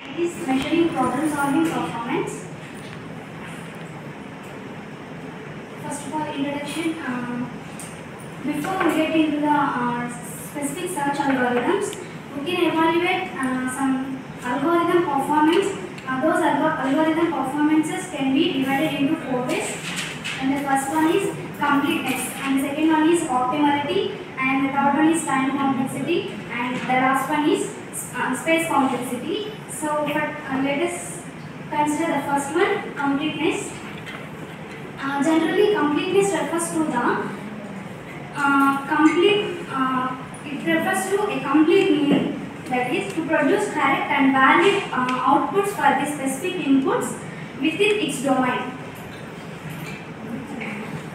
It is measuring problem-solving performance. First of all, introduction. Before we get into the specific search algorithms, we can evaluate some algorithm performance. Those algorithm performances can be divided into 4 ways. And the first one is completeness, and the second one is optimality, and the third one is time complexity, and the last one is space complexity. So, let us consider the first one, completeness. Generally, completeness refers to the it refers to a complete meaning, that is to produce correct and valid outputs for the specific inputs within its domain.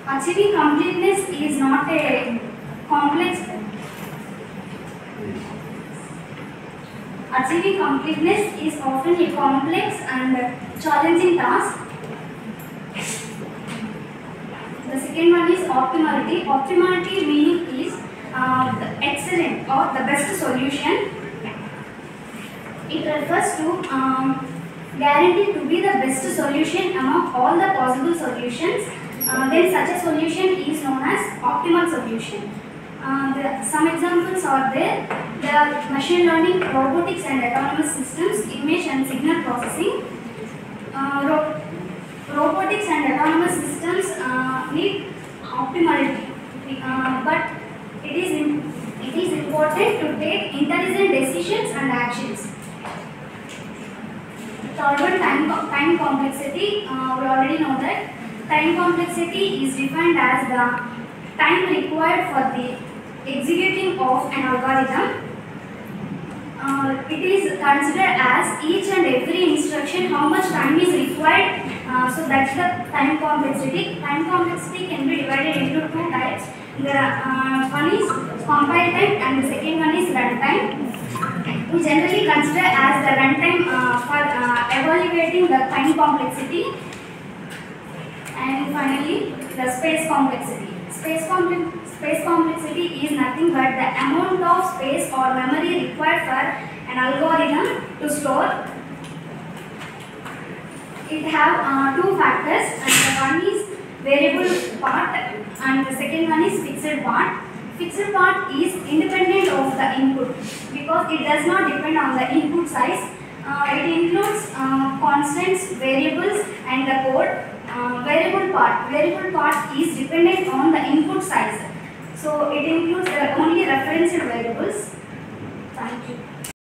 Achieving completeness is not a complex. Achieving completeness is often a complex and challenging task. The second one is optimality. Optimality meaning is the excellent or the best solution. It refers to guaranteed to be the best solution among all the possible solutions. Then such a solution is known as optimal solution. Some examples are there. There are machine learning, robotics and autonomous systems, image and signal processing. Robotics and autonomous systems need optimality, but it is important to take intelligent decisions and actions. Third one, time complexity. We already know that time complexity is defined as the time required for the executing of an algorithm. It is considered as each and every instruction how much time is required. So that's the time complexity. Time complexity can be divided into two types. One is compile time and the second one is runtime. We generally consider as the runtime for evaluating the time complexity. And finally, the space complexity. Space complexity is nothing but the amount of space or memory required for an algorithm to store. It have two factors, and one is variable part and the second one is fixed part. Fixed part is independent of the input because it does not depend on the input size. It includes constants, variables and the code. Variable part is dependent on the input size. So it includes only referenced variables. Thank you.